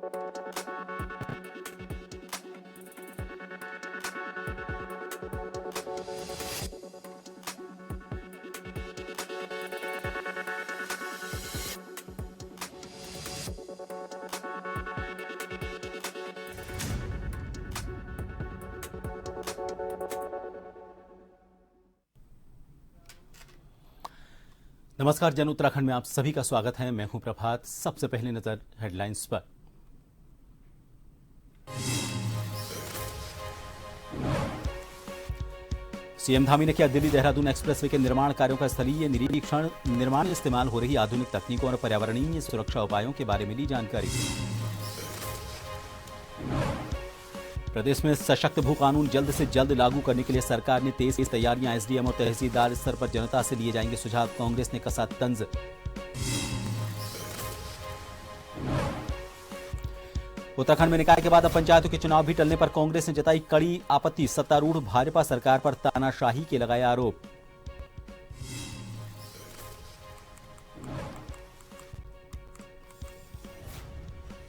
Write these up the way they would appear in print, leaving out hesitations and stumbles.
नमस्कार, जन उत्तराखंड में आप सभी का स्वागत है। मैं हूं प्रभात। सबसे पहले नजर हेडलाइंस पर। सीएम धामी ने किया दिल्ली देहरादून एक्सप्रेसवे के निर्माण कार्यों का स्थलीय निरीक्षण। निर्माण में इस्तेमाल हो रही आधुनिक तकनीकों और पर्यावरणीय सुरक्षा उपायों के बारे में ली जानकारी। प्रदेश में सशक्त भू कानून जल्द से जल्द लागू करने के लिए सरकार ने तेज तैयारियां। एसडीएम और तहसीलदार स्तर पर जनता से लिए जाएंगे सुझाव। कांग्रेस ने कसा तंज। उत्तराखंड में निकाय के बाद अब पंचायतों के चुनाव भी टलने पर कांग्रेस ने जताई कड़ी आपत्ति। सत्तारूढ़ भाजपा सरकार पर तानाशाही के लगाए आरोप।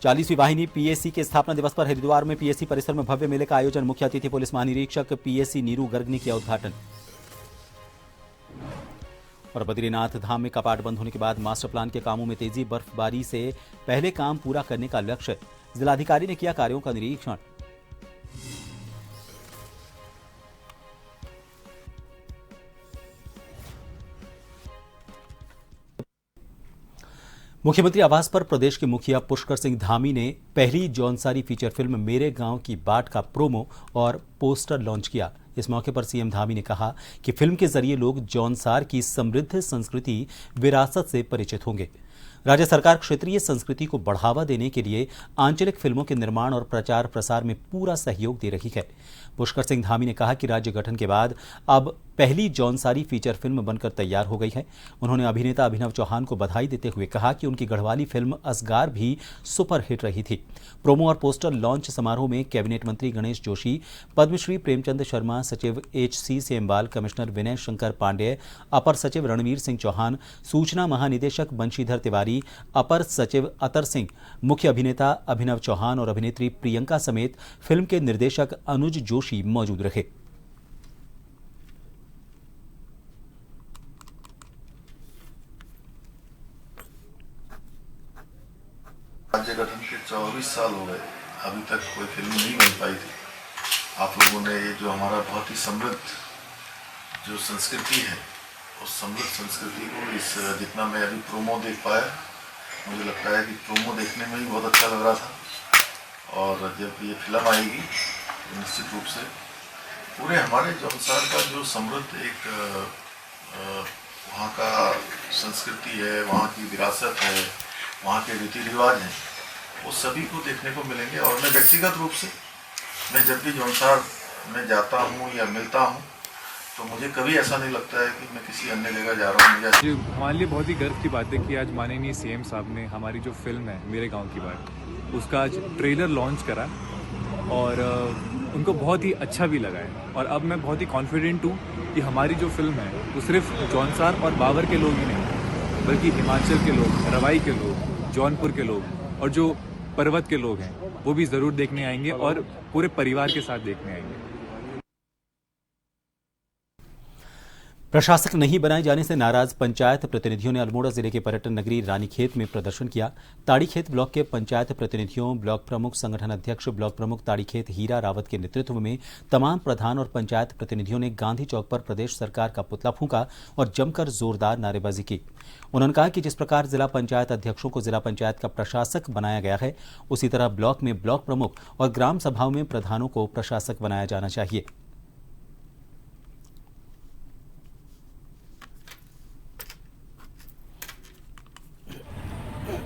चालीसवीं वाहिनी पीएसी के स्थापना दिवस पर हरिद्वार में पीएसी परिसर में भव्य मेले का आयोजन। मुख्य अतिथि पुलिस महानिरीक्षक पीएसी नीरू गर्ग ने किया उद्घाटन। और बद्रीनाथ धाम में कपाट बंद होने के बाद मास्टर प्लान के कामों में तेजी। बर्फबारी से पहले काम पूरा करने का लक्ष्य। जिलाधिकारी ने किया कार्यों का निरीक्षण। मुख्यमंत्री आवास पर प्रदेश के मुखिया पुष्कर सिंह धामी ने पहली जौनसारी फीचर फिल्म मेरे गांव की बाट का प्रोमो और पोस्टर लॉन्च किया। इस मौके पर सीएम धामी ने कहा कि फिल्म के जरिए लोग जौनसार की समृद्ध संस्कृति विरासत से परिचित होंगे। राज्य सरकार क्षेत्रीय संस्कृति को बढ़ावा देने के लिए आंचलिक फिल्मों के निर्माण और प्रचार प्रसार में पूरा सहयोग दे रही है। पुष्कर सिंह धामी ने कहा कि राज्य गठन के बाद अब पहली जौनसारी फीचर फिल्म बनकर तैयार हो गई है। उन्होंने अभिनेता अभिनव चौहान को बधाई देते हुए कहा कि उनकी गढ़वाली फिल्म असगार भी सुपरहिट रही थी। प्रोमो और पोस्टर लॉन्च समारोह में कैबिनेट मंत्री गणेश जोशी, पद्मश्री प्रेमचंद शर्मा, सचिव एचसी सेमवाल, कमिश्नर विनय शंकर पांडेय, अपर सचिव रणवीर सिंह चौहान, सूचना महानिदेशक बंशीधर तिवारी, अपर सचिव अतर सिंह, मुख्य अभिनेता अभिनव चौहान और अभिनेत्री प्रियंका समेत फिल्म के निर्देशक अनुज जोशी मौजूद रहे। राज्य गठन के 24 साल हो गए, अभी तक कोई फिल्म नहीं बन पाई थी। आप लोगों ने ये जो हमारा बहुत ही समृद्ध जो संस्कृति है, उस समृद्ध संस्कृति को इस जितना मैं अभी प्रोमो देख पाया, मुझे लगता है कि प्रोमो देखने में ही बहुत अच्छा लग रहा था। और जब ये फिल्म आएगी तो निश्चित रूप से पूरे हमारे जौनसार का जो समृद्ध एक वहाँ का संस्कृति है, वहाँ की विरासत है, वहाँ के रीति रिवाज हैं, वो सभी को देखने को मिलेंगे। और मैं व्यक्तिगत रूप से मैं जब भी जौनसार में जाता हूँ या मिलता हूँ तो मुझे कभी ऐसा नहीं लगता है कि मैं किसी अन्य जगह जा रहा हूँ। जी, हमारे लिए बहुत ही गर्व की बात है कि आज माननीय सीएम साहब ने हमारी जो फिल्म है मेरे गांव की बात, उसका आज ट्रेलर लॉन्च करा और उनको बहुत ही अच्छा भी लगा है। और अब मैं बहुत ही कॉन्फिडेंट हूँ कि हमारी जो फिल्म है वो सिर्फ जौनसार और बावर के लोग ही नहीं, बल्कि हिमाचल के लोग, रवाई के लोग, जौनपुर के लोग और जो पर्वत के लोग हैं वो भी ज़रूर देखने आएंगे और पूरे परिवार के साथ देखने आएंगे। प्रशासक नहीं बनाए जाने से नाराज पंचायत प्रतिनिधियों ने अल्मोड़ा जिले के पर्यटन नगरी रानीखेत में प्रदर्शन किया। ताड़ीखेत ब्लॉक के पंचायत प्रतिनिधियों, ब्लॉक प्रमुख, संगठन अध्यक्ष, ब्लॉक प्रमुख ताड़ीखेत हीरा रावत के नेतृत्व में तमाम प्रधान और पंचायत प्रतिनिधियों ने गांधी चौक पर प्रदेश सरकार का पुतला फूंका और जमकर जोरदार नारेबाजी की। उन्होंने कहा कि जिस प्रकार जिला पंचायत अध्यक्षों को जिला पंचायत का प्रशासक बनाया गया है, उसी तरह ब्लॉक में ब्लॉक प्रमुख और ग्राम सभाओं में प्रधानों को प्रशासक बनाया जाना चाहिए।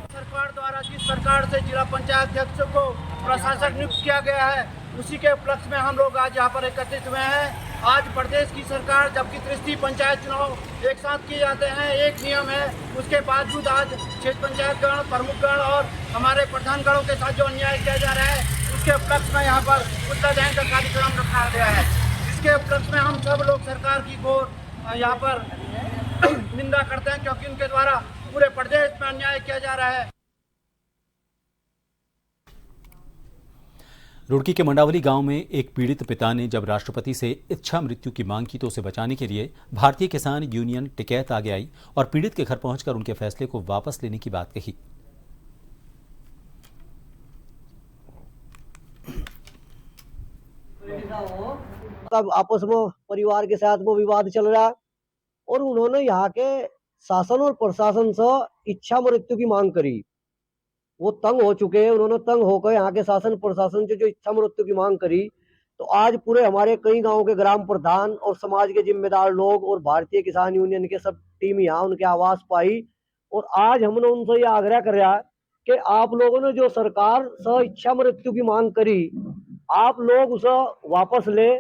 सरकार द्वारा जिस प्रकार से जिला पंचायत अध्यक्ष को प्रशासक नियुक्त किया गया है, उसी के उपलक्ष्य में हम लोग आज यहाँ पर एकत्रित हुए हैं। आज प्रदेश की सरकार जबकि 30 पंचायत चुनाव एक साथ किए जाते हैं, एक नियम है, उसके बावजूद आज क्षेत्र पंचायत गण, प्रमुख गण और हमारे प्रधान गणों के साथ जो अन्याय किया जा रहा है, उसके उपलक्ष्य में यहाँ पर पुतला दहन का कार्यक्रम रखा गया है। इसके उपलक्ष्य में हम सब लोग सरकार की घोर यहाँ पर निंदा करते हैं, क्योंकि उनके द्वारा पूरे प्रदेश में अन्याय किया जा रहा है। रुड़की के मंडावली गांव में एक पीड़ित पिता ने जब राष्ट्रपति से इच्छा मृत्यु की मांग की तो उसे बचाने के लिए भारतीय किसान यूनियन टिकैत आगे आई और पीड़ित के घर पहुंचकर उनके फैसले को वापस लेने की बात कही। तब आपस में परिवार के साथ वो विवाद चल रहा और उन्होंने यहाँ के शासन और प्रशासन से इच्छा मृत्यु की मांग करी। वो तंग हो चुके हैं, उन्होंने तंग होकर यहाँ के शासन प्रशासन से जो इच्छा मृत्यु की मांग करी, तो आज पूरे हमारे कई गांव के ग्राम प्रधान और समाज के जिम्मेदार लोग और भारतीय किसान यूनियन के सब टीम यहाँ उनके आवास पाई और आज हमने उनसे ये आग्रह कराया कि आप लोगों ने जो सरकार से इच्छा मृत्यु की मांग करी, आप लोग उसे वापस ले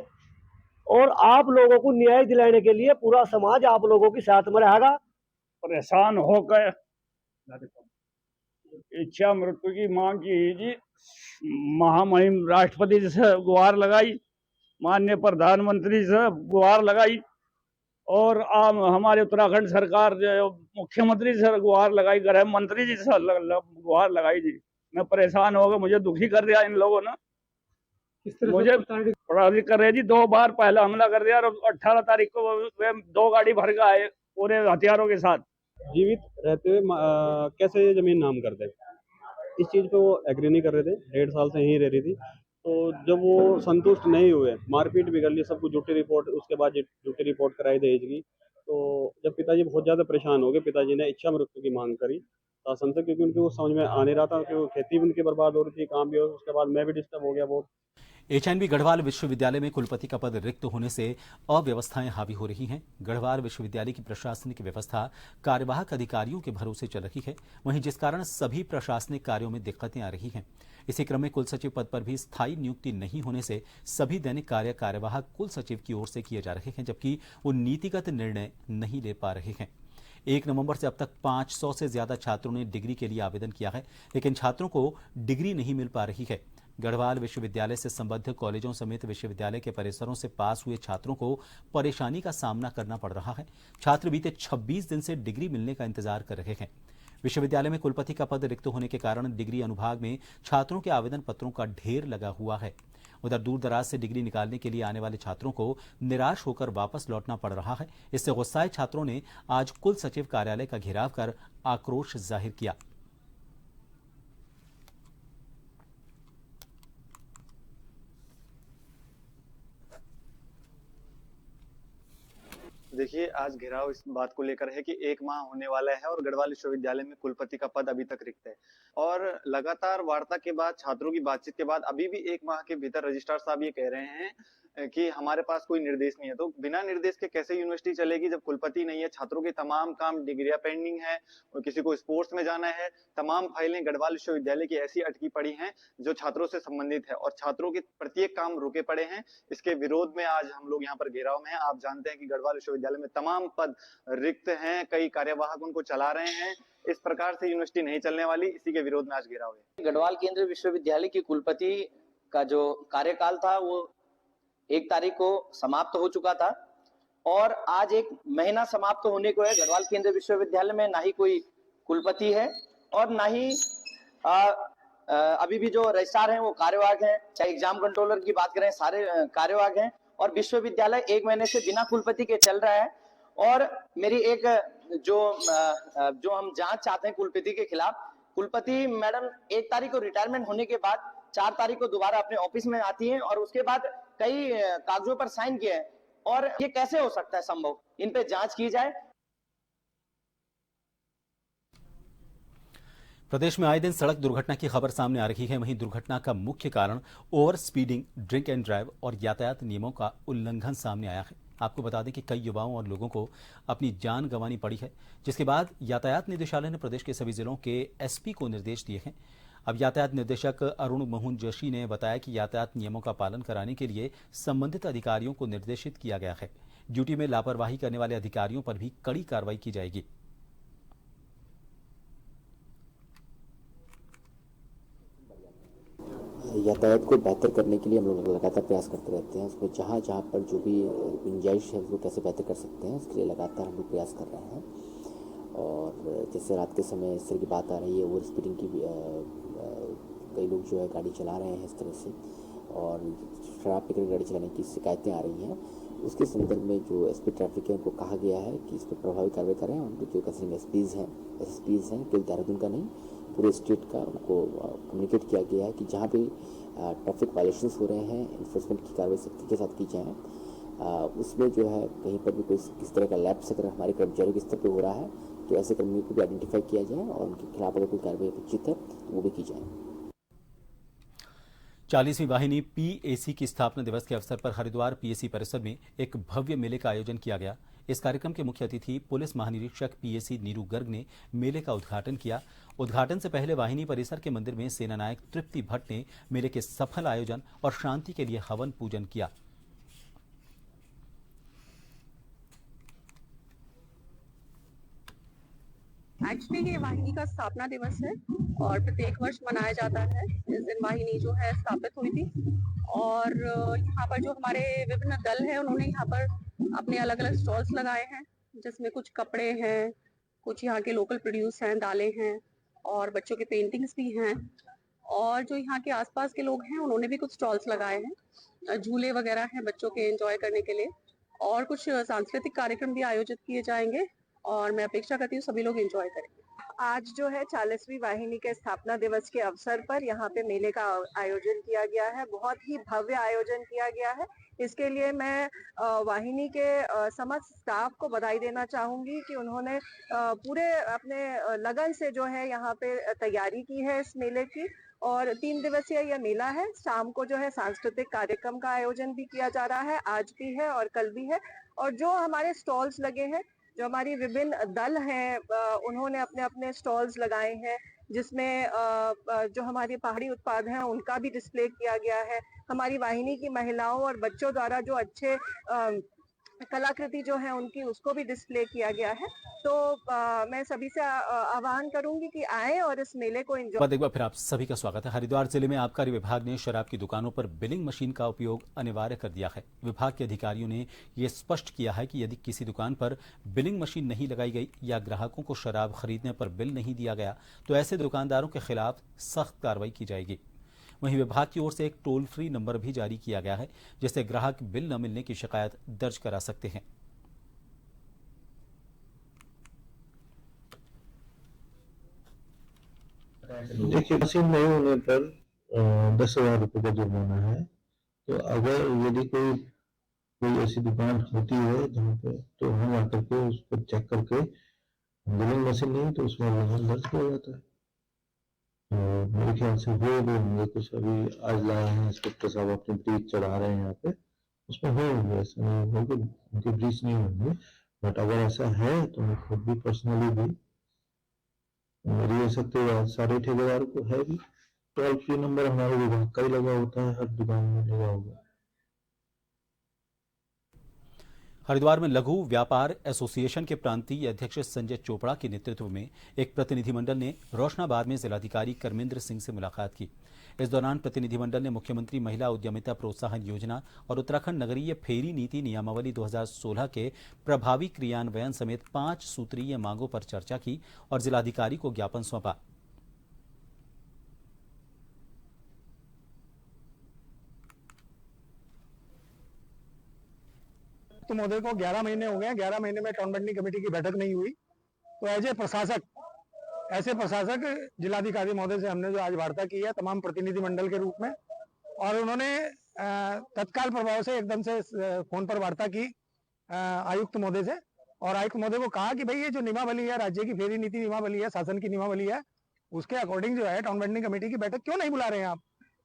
और आप लोगों को न्याय दिलाने के लिए पूरा समाज आप लोगों के साथ में रहेगा। परेशान होकर इच्छा मृत्यु की मांग की जी, महामहिम राष्ट्रपति जी से गुहार लगाई, माननीय प्रधानमंत्री से गुहार लगाई और हमारे उत्तराखंड सरकार मुख्यमंत्री से गुहार लगाई, गृह मंत्री जी से गुहार लगाई जी। मैं परेशान हो गया, मुझे दुखी कर दिया इन लोगों ने। मुझे प्रताड़ित कर रहे जी, 2 बार पहला हमला कर दिया और 18 तारीख को वे 2 गाड़ी भर के आए पूरे हथियारों के साथ। जीवित रहते हुए कैसे ये जमीन नाम कर दे, इस चीज़ पे वो एग्री नहीं कर रहे थे। 1.5 साल से यहीं रह रही थी, तो जब वो संतुष्ट नहीं हुए, मारपीट भी कर ली, सब कुछ झूठी रिपोर्ट, उसके बाद झूठी रिपोर्ट कराई दहेज की। तो जब पिताजी बहुत ज़्यादा परेशान हो गए, पिताजी ने इच्छा मृत्यु की मांग करी शासन से, क्योंकि उनकी वो समझ में आ नहीं रहा था कि वो खेती भी उनकी बर्बाद हो रही थी, काम भी हो। उसके बाद मैं भी डिस्टर्ब हो गया बहुत। एचएनबी गढ़वाल विश्वविद्यालय में कुलपति का पद रिक्त होने से अव्यवस्थाएं हावी हो रही हैं। गढ़वाल विश्वविद्यालय की प्रशासनिक व्यवस्था कार्यवाहक अधिकारियों के भरोसे चल रही है, वहीं जिस कारण सभी प्रशासनिक कार्यों में दिक्कतें आ रही हैं। इसी क्रम में कुल सचिव पद पर भी स्थायी नियुक्ति नहीं होने से सभी दैनिक कार्य कार्यवाहक कुल सचिव की ओर से किए जा रहे हैं, जबकि वो नीतिगत निर्णय नहीं ले पा रहे हैं। 1 नवंबर से अब तक 500 से ज्यादा छात्रों ने डिग्री के लिए आवेदन किया है, लेकिन छात्रों को डिग्री नहीं मिल पा रही है। गढ़वाल विश्वविद्यालय से संबद्ध कॉलेजों समेत विश्वविद्यालय के परिसरों से पास हुए छात्रों को परेशानी का सामना करना पड़ रहा है। छात्र बीते 26 दिन से डिग्री मिलने का इंतजार कर रहे हैं। विश्वविद्यालय में कुलपति का पद रिक्त होने के कारण डिग्री अनुभाग में छात्रों के आवेदन पत्रों का ढेर लगा हुआ है। उधर दूर दराज से डिग्री निकालने के लिए आने वाले छात्रों को निराश होकर वापस लौटना पड़ रहा है। इससे गुस्साए छात्रों ने आज कुल सचिव कार्यालय का घेराव कर आक्रोश जाहिर किया। देखिए, आज घेराव इस बात को लेकर है कि 1 माह होने वाला है और गढ़वाल विश्वविद्यालय में कुलपति का पद अभी तक रिक्त है और लगातार वार्ता के बाद, छात्रों की बातचीत के बाद अभी भी 1 माह के भीतर रजिस्ट्रार साहब ये कह रहे हैं कि हमारे पास कोई निर्देश नहीं है। तो बिना निर्देश के कैसे यूनिवर्सिटी चलेगी जब कुलपति नहीं है? छात्रों के तमाम काम, डिग्रियां पेंडिंग है और किसी को स्पोर्ट्स में जाना है, तमाम फाइलें गढ़वाल विश्वविद्यालय की ऐसी अटकी पड़ी हैं जो छात्रों से संबंधित है और छात्रों के प्रत्येक काम रुके पड़े हैं। इसके विरोध में आज हम लोग यहाँ पर घेराव में हैं। आप जानते हैं कि गढ़वाल विश्वविद्यालय में तमाम पद रिक्त हैं, कई कार्यवाहक उनको चला रहे हैं। इस प्रकार से यूनिवर्सिटी नहीं चलने वाली, इसी के विरोध में आज घेराव है। गढ़वाल केंद्रीय विश्वविद्यालय की कुलपति का जो कार्यकाल था वो 1 तारीख को समाप्त हो चुका था और आज 1 महीना समाप्त होने को है। गढ़वाल केंद्रीय विश्वविद्यालय में ना ही कोई कुलपति है और ना ही अभी भी जो रजिस्ट्रार हैं वो कार्यवाहक हैं। चाहे एग्जाम कंट्रोलर की बात करें, सारे कार्यवाहक हैं और विश्वविद्यालय 1 महीने से बिना कुलपति के चल रहा है। और मेरी एक जो हम जांच चाहते हैं कुलपति के खिलाफ, कुलपति मैडम 1 तारीख को रिटायरमेंट होने के बाद 4 तारीख को दोबारा अपने ऑफिस में आती हैं और उसके बाद कई कागजों पर साइन किए हैं और ये कैसे हो सकता है संभव? इन पे जांच की जाए। प्रदेश में आए दिन सड़क दुर्घटना की खबर सामने आ रही है। वहीं दुर्घटना का मुख्य कारण over speeding, drink and drive और यातायात नियमों का उल्लंघन सामने आया है। आपको बता दें कि कई युवाओं और लोगों को अपनी जान गंवानी पड़ी है, जिसके बाद यातायात निदेशालय ने प्रदेश के सभी जिलों के एसपी को निर्देश दिए हैं। अब यातायात निर्देशक अरुण मोहन जोशी ने बताया कि यातायात नियमों का पालन कराने के लिए संबंधित अधिकारियों को निर्देशित किया गया है। ड्यूटी में लापरवाही करने वाले अधिकारियों पर भी कड़ी कार्रवाई की जाएगी। यातायात को बेहतर करने के लिए हम लोग लगातार प्रयास करते रहते हैं। उसमें जहाँ जहाँ पर जो भी गुंजाइश है उसको कैसे बेहतर कर सकते हैं, उसके लिए लगातार हम लोग प्रयास कर रहे हैं। और जैसे रात के समय इस तरह की बात आ रही है, ओवर स्पीडिंग की कई लोग जो है गाड़ी चला रहे हैं इस तरह से, और शराब पीकर गाड़ी चलाने की शिकायतें आ रही हैं, उसके संदर्भ में जो एसपी ट्रैफिक है उनको कहा गया है कि इस पर प्रभावी कार्रवाई करें। और जो कंसर्न एसपीज़ हैं केवल देहरादून का नहीं पूरे स्टेट का उनको कम्युनिकेट किया गया है कि जहाँ भी ट्रैफिक वायलेशंस हो रहे हैं इन्फोर्समेंट की कार्रवाई सख्ती के साथ की जाए। उसमें जो है कहीं पर भी कोई किस तरह का लैप्स अगर हमारे कर्मचारियों के स्तर पर हो रहा है तो ऐसे कर्मियों को भी आइडेंटिफाई किया जाए और उनके खिलाफ अगर कोई कार्रवाई उचित है तो वो भी की जाए। 40वीं वाहिनी पीएसी की स्थापना दिवस के अवसर पर हरिद्वार पीएसी परिसर में एक भव्य मेले का आयोजन किया गया। इस कार्यक्रम के मुख्य अतिथि पुलिस महानिरीक्षक पीएसी नीरू गर्ग ने मेले का उद्घाटन किया। उद्घाटन से पहले वाहिनी परिसर के मंदिर में सेना नायक तृप्ति भट्ट ने मेले के सफल आयोजन और शांति के लिए हवन पूजन किया। एक्चुअली ये वाहिनी का स्थापना दिवस है और प्रत्येक वर्ष मनाया जाता है। इस दिन वाहिनी जो है स्थापित हुई थी और यहाँ पर जो हमारे विभिन्न दल हैं उन्होंने यहाँ पर अपने अलग अलग स्टॉल्स लगाए हैं, जिसमें कुछ कपड़े हैं, कुछ यहाँ के लोकल प्रोड्यूस हैं, दालें हैं और बच्चों के पेंटिंग्स भी हैं। और जो यहाँ के आसपास के लोग हैं उन्होंने भी कुछ स्टॉल्स लगाए हैं, झूले वगैरह हैं बच्चों के एंजॉय करने के लिए और कुछ सांस्कृतिक कार्यक्रम भी आयोजित किए जाएंगे और मैं अपेक्षा करती हूँ सभी लोग एंजॉय करेंगे। आज जो है 40वीं वाहिनी के स्थापना दिवस के अवसर पर यहाँ पे मेले का आयोजन किया गया है। बहुत ही भव्य आयोजन किया गया है। इसके लिए मैं वाहिनी के समस्त स्टाफ को बधाई देना चाहूंगी कि उन्होंने पूरे अपने लगन से जो है यहाँ पे तैयारी की है इस मेले की। और 3 दिवसीय यह मेला है। शाम को जो है सांस्कृतिक कार्यक्रम का आयोजन भी किया जा रहा है, आज भी है और कल भी है। और जो हमारे स्टॉल्स लगे हैं, जो हमारी विभिन्न दल हैं उन्होंने अपने अपने स्टॉल्स लगाए हैं, जिसमें जो हमारे पहाड़ी उत्पाद हैं उनका भी डिस्प्ले किया गया है। हमारी वाहिनी की महिलाओं और बच्चों द्वारा जो अच्छे कलाकृति जो है उनकी उसको भी डिस्प्ले किया गया है। तो मैं सभी से आह्वान करूंगी कि आए और इस मेले को एंजॉय। एक बार फिर आप सभी का स्वागत है। हरिद्वार जिले में आबकारी विभाग ने शराब की दुकानों पर बिलिंग मशीन का उपयोग अनिवार्य कर दिया है। विभाग के अधिकारियों ने यह स्पष्ट किया है कि यदि किसी दुकान पर बिलिंग मशीन नहीं लगाई गई या ग्राहकों को शराब खरीदने पर बिल नहीं दिया गया तो ऐसे दुकानदारों के खिलाफ सख्त कार्रवाई की जाएगी। वहीं विभाग की ओर से एक टोल फ्री नंबर भी जारी किया गया है, जिससे ग्राहक बिल न मिलने की शिकायत दर्ज करा सकते हैं। देखिए, मशीन नहीं होने पर 10,000 रुपये का जुर्माना है। तो अगर यदि कोई ऐसी दुकान होती है जहाँ पे, तो हम आकर के उस पर चेक करके बिलिंग मशीन नहीं तो उसमें लाहन दर्ज किया जाता है। तो मेरे ख्याल से वो होंगे, कुछ अभी आज लाए हैं इंस्पेक्टर साहब अपनी ब्रीच चढ़ा रहे हैं यहाँ पे, उसमें होंगे, ऐसा नहीं होगा उनकी ब्रीच नहीं होंगे। बट अगर ऐसा है तो मैं खुद भी पर्सनली भी मेरी ये सकते सारे ठेकेदार को है भी टोल फ्री नंबर हमारे विभाग का ही लगा होता है, हर दुकान में लगा होगा। हरिद्वार में लघु व्यापार एसोसिएशन के प्रांतीय अध्यक्ष संजय चोपड़ा के नेतृत्व में एक प्रतिनिधिमंडल ने रोशनाबाद में जिलाधिकारी कर्मेंद्र सिंह से मुलाकात की। इस दौरान प्रतिनिधिमंडल ने मुख्यमंत्री महिला उद्यमिता प्रोत्साहन योजना और उत्तराखंड नगरीय फेरी नीति नियमावली 2016 के प्रभावी क्रियान्वयन समेत 5 सूत्रीय मांगों पर चर्चा की और जिलाधिकारी को ज्ञापन सौंपा। तो महोदय को 11 महीने हो गए। 11 महीने में टाउन बंडिंग कमेटी की बैठक नहीं हुई। तो ऐसे प्रशासक जिलाधिकारी महोदय से हमने जो आज वार्ता की है तमाम प्रतिनिधि मंडल के रूप में, और उन्होंने तत्काल प्रभाव से एकदम से फोन पर वार्ता की आयुक्त महोदय से, और आयुक्त महोदय को कहा कि भाई ये जो नियमावली है, राज्य की फेरी नीति नियमावली है, शासन की नियमावली है, उसके अकॉर्डिंग जो है टाउन बंडिंग कमेटी की बैठक क्यों नहीं बुला रहे हैं आप।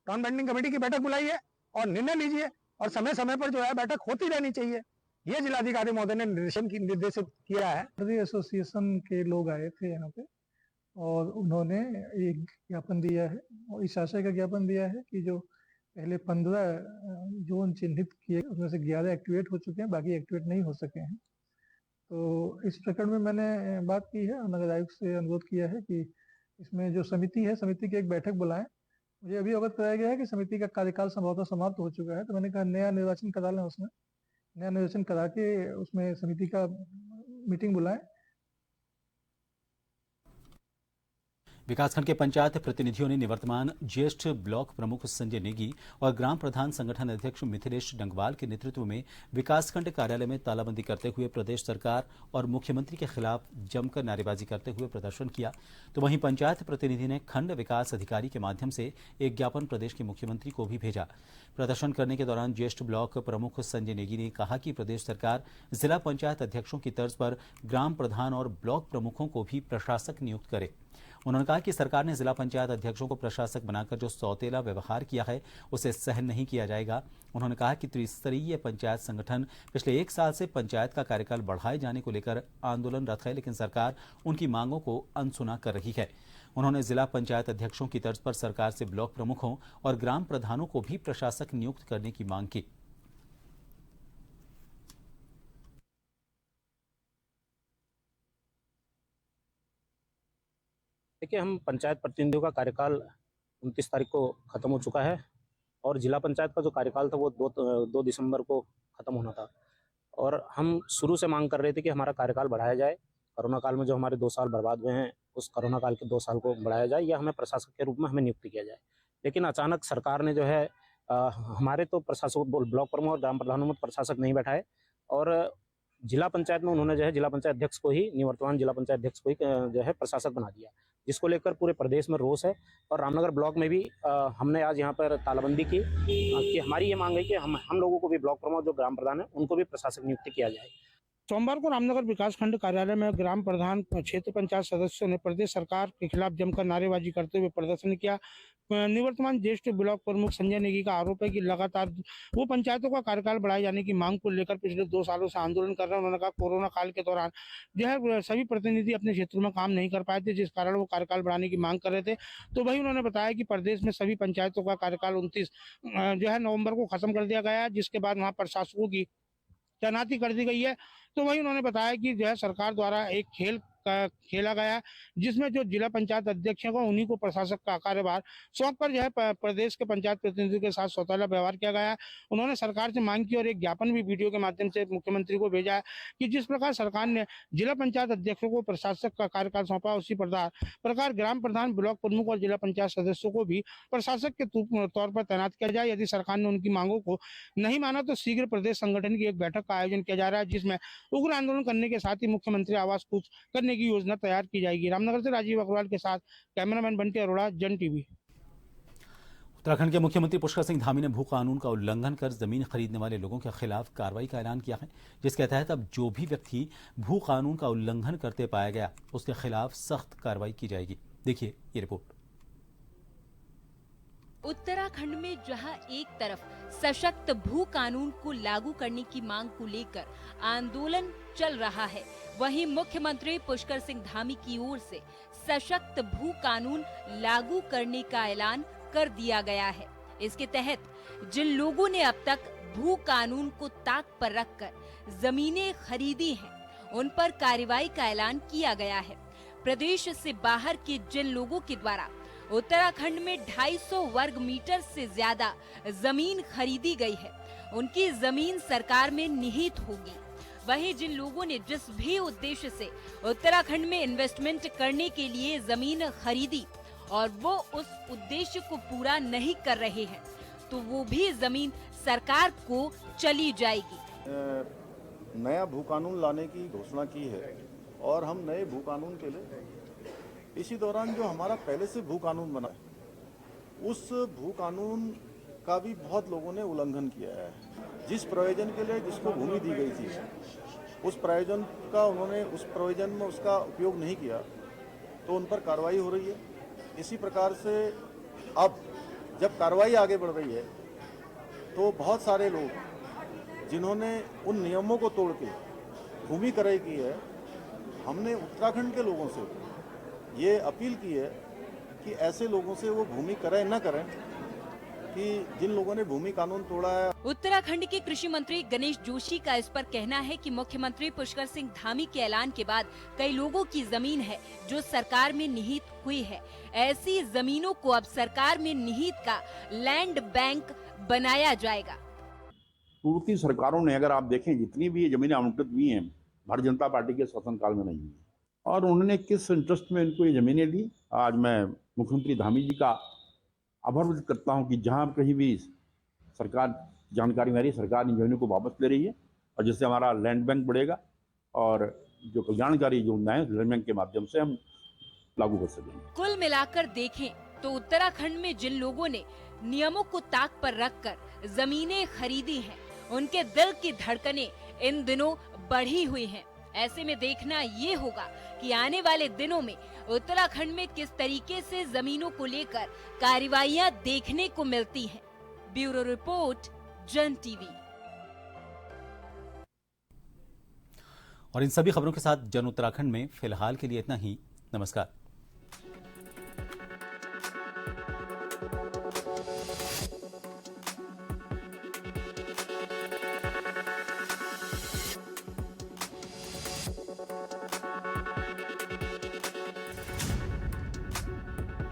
टाउन बंडिंग कमेटी की बैठक बुलाइए और निर्णय लीजिए, और समय समय पर जो है बैठक होती रहनी चाहिए। ये जिलाधिकारी महोदय ने निर्देशित किया है। एसोसिएशन के लोग आए थे यहाँ पे और उन्होंने एक ज्ञापन दिया है, और इस आशय का ज्ञापन दिया है कि जो पहले 15 जोन चिन्हित किए उसमें से 11 एक्टिवेट हो चुके हैं, बाकी एक्टिवेट नहीं हो सके हैं। तो इस प्रकरण में मैंने बात की है और नगर आयुक्त से अनुरोध किया है कि इसमें जो समिति है, समिति की एक बैठक बुलाएं। मुझे अभी अवगत कराया गया है कि समिति का कार्यकाल संभवतः समाप्त हो चुका है, तो मैंने कहा नया निर्वाचन करा लें, उसमें नया निर्वाचन करा के उसमें समिति का मीटिंग बुलाएं। विकासखंड के पंचायत प्रतिनिधियों ने निवर्तमान ज्येष्ठ ब्लॉक प्रमुख संजय नेगी और ग्राम प्रधान संगठन अध्यक्ष मिथिलेश डंगवाल के नेतृत्व में विकासखंड कार्यालय में तालाबंदी करते हुए प्रदेश सरकार और मुख्यमंत्री के खिलाफ जमकर नारेबाजी करते हुए प्रदर्शन किया। तो वहीं पंचायत प्रतिनिधि ने खंड विकास अधिकारी के माध्यम से एक ज्ञापन प्रदेश के मुख्यमंत्री को भी भेजा। प्रदर्शन करने के दौरान ज्येष्ठ ब्लॉक प्रमुख संजय नेगी ने कहा कि प्रदेश सरकार जिला पंचायत अध्यक्षों की तर्ज पर ग्राम प्रधान और ब्लॉक प्रमुखों को भी प्रशासक नियुक्त करे। उन्होंने कहा कि सरकार ने जिला पंचायत अध्यक्षों को प्रशासक बनाकर जो सौतेला व्यवहार किया है उसे सहन नहीं किया जाएगा। उन्होंने कहा कि त्रिस्तरीय पंचायत संगठन पिछले 1 साल से पंचायत का कार्यकाल बढ़ाए जाने को लेकर आंदोलनरत है, लेकिन सरकार उनकी मांगों को अनसुना कर रही है। उन्होंने जिला पंचायत अध्यक्षों की तर्ज पर सरकार से ब्लॉक प्रमुखों और ग्राम प्रधानों को भी प्रशासक नियुक्त करने की मांग की। देखिए, हम पंचायत प्रतिनिधियों का कार्यकाल 29 तारीख को ख़त्म हो चुका है और जिला पंचायत का जो कार्यकाल था वो 2 दिसंबर को ख़त्म होना था और हम शुरू से मांग कर रहे थे कि हमारा कार्यकाल बढ़ाया जाए। कोरोना काल में जो हमारे 2 साल बर्बाद हुए हैं उस कोरोना काल के 2 साल को बढ़ाया जाए या हमें प्रशासक के रूप में हमें नियुक्ति किया जाए। लेकिन अचानक सरकार ने जो है हमारे तो प्रशासक ब्लॉक प्रमुख और ग्राम प्रधानों में प्रशासक नहीं बैठाए और जिला पंचायत में उन्होंने जो है जिला पंचायत अध्यक्ष को ही निवर्तमान जिला पंचायत अध्यक्ष को ही जो है प्रशासक बना दिया, जिसको लेकर पूरे प्रदेश में रोष है। और रामनगर ब्लॉक में भी हमने आज यहाँ पर तालाबंदी की कि हमारी ये मांग है कि हम लोगों को भी ब्लॉक प्रमुख जो ग्राम प्रधान है उनको भी प्रशासक नियुक्त किया जाए। सोमवार को रामनगर विकासखंड कार्यालय में ग्राम प्रधान क्षेत्र पंचायत सदस्यों ने प्रदेश सरकार के खिलाफ जमकर नारेबाजी करते हुए प्रदर्शन किया। निवर्तमान ज्येष्ठ ब्लॉक प्रमुख संजय नेगी का आरोप है कि लगातार वो पंचायतों का कार्यकाल बढ़ाए जाने की मांग को लेकर पिछले 2 सालों से आंदोलन कर रहे हैं। उन्होंने कहा कोरोना काल के दौरान जो है सभी प्रतिनिधि अपने क्षेत्रों में काम नहीं कर पाए थे, जिस कारण वो कार्यकाल बढ़ाने की मांग कर रहे थे। तो वही उन्होंने बताया कि प्रदेश में सभी पंचायतों का कार्यकाल 29 जो है नवम्बर को खत्म कर दिया गया है, जिसके बाद वहाँ प्रशासकों की तैनाती कर दी गई है। तो वही उन्होंने बताया कि जो है सरकार द्वारा एक खेल खेला गया जिसमें जो जिला पंचायत अध्यक्ष हैं उन्हीं को प्रशासक का कार्यभार सौंप कर जो है प्रदेश के पंचायत प्रतिनिधियों के साथ सौतेला व्यवहार किया गया है। उन्होंने सरकार से मांग की और एक ज्ञापन भी वीडियो के माध्यम से मुख्यमंत्री को भेजा है कि जिस प्रकार सरकार ने जिला पंचायत अध्यक्षों को प्रशासक का कार्यकाल सौंपा, उसी प्रकार ग्राम प्रधान, ब्लॉक प्रमुख और जिला पंचायत सदस्यों को भी प्रशासक के तौर पर तैनात किया जाए। यदि सरकार ने उनकी मांगों को नहीं माना तो शीघ्र प्रदेश संगठन की एक बैठक का आयोजन किया जा रहा है, जिसमें उग्र आंदोलन करने के साथ ही मुख्यमंत्री आवास कूच करने की योजना तैयार की जाएगी। रामनगर से राजीव अग्रवाल के साथ कैमरामैन बंटी अरोड़ा, जन टीवी। उत्तराखंड के मुख्यमंत्री पुष्कर सिंह धामी ने भू कानून का उल्लंघन कर जमीन खरीदने वाले लोगों के खिलाफ कार्रवाई का ऐलान किया है, जिसके तहत अब जो भी व्यक्ति भू कानून का उल्लंघन करते पाया गया उसके खिलाफ सख्त कार्रवाई की जाएगी। देखिए ये रिपोर्ट। उत्तराखंड में जहां एक तरफ सशक्त भू कानून को लागू करने की मांग को लेकर आंदोलन चल रहा है, वहीं मुख्यमंत्री पुष्कर सिंह धामी की ओर से सशक्त भू कानून लागू करने का ऐलान कर दिया गया है। इसके तहत जिन लोगों ने अब तक भू कानून को ताक पर रखकर जमीनें खरीदी हैं, उन पर कार्रवाई का ऐलान किया गया है। प्रदेश से बाहर के जिन लोगों के द्वारा उत्तराखंड में 250 वर्ग मीटर से ज्यादा जमीन खरीदी गई है, उनकी जमीन सरकार में निहित होगी। वहीं जिन लोगों ने जिस भी उद्देश्य से उत्तराखंड में इन्वेस्टमेंट करने के लिए जमीन खरीदी और वो उस उद्देश्य को पूरा नहीं कर रहे हैं, तो वो भी जमीन सरकार को चली जाएगी। नया भू कानून लाने की घोषणा की है और हम नए भू कानून के लिए इसी दौरान जो हमारा पहले से भू कानून बना है उस भू कानून का भी बहुत लोगों ने उल्लंघन किया है। जिस प्रयोजन के लिए जिसको भूमि दी गई थी उस प्रयोजन का उन्होंने उस प्रयोजन में उसका उपयोग नहीं किया, तो उन पर कार्रवाई हो रही है। इसी प्रकार से अब जब कार्रवाई आगे बढ़ रही है तो बहुत सारे लोग जिन्होंने उन नियमों को तोड़ के भूमि क्रय की है, हमने उत्तराखंड के लोगों से ये अपील की है कि ऐसे लोगों से वो भूमि क्रय न करें कि जिन लोगों ने भूमि कानून तोड़ा है। उत्तराखंड के कृषि मंत्री गणेश जोशी का इस पर कहना है कि मुख्यमंत्री पुष्कर सिंह धामी के ऐलान के बाद कई लोगों की जमीन है जो सरकार में निहित हुई है। ऐसी जमीनों को अब सरकार में निहित का लैंड बैंक बनाया जाएगा। पूर्व की सरकारों ने, अगर आप देखें, जितनी भी जमीनें आवंटित हुई हैं भारतीय जनता पार्टी के शासनकाल में नहीं हुई। और उन्होंने किस इंटरेस्ट में इनको ये ज़मीनें दी। आज मैं मुख्यमंत्री धामी जी का आभार व्यक्त करता हूँ कि जहाँ कहीं भी सरकार जानकारी में आ रही है, सरकार इन जमीनों को वापस ले रही है और जिससे हमारा लैंड बैंक बढ़ेगा और जो कल्याणकारी योजनाएं लैंड बैंक के माध्यम से हम लागू कर सकेंगे। कुल मिलाकर देखें तो उत्तराखंड में जिन लोगों ने नियमों को ताक पर रखकर जमीनें खरीदी हैं, उनके दिल की धड़कनें इन दिनों बढ़ी हुई हैं। ऐसे में देखना ये होगा कि आने वाले दिनों में उत्तराखंड में किस तरीके से जमीनों को लेकर कार्रवाइयां देखने को मिलती हैं। ब्यूरो रिपोर्ट, जन टीवी। और इन सभी खबरों के साथ जन उत्तराखंड में फिलहाल के लिए इतना ही। नमस्कार।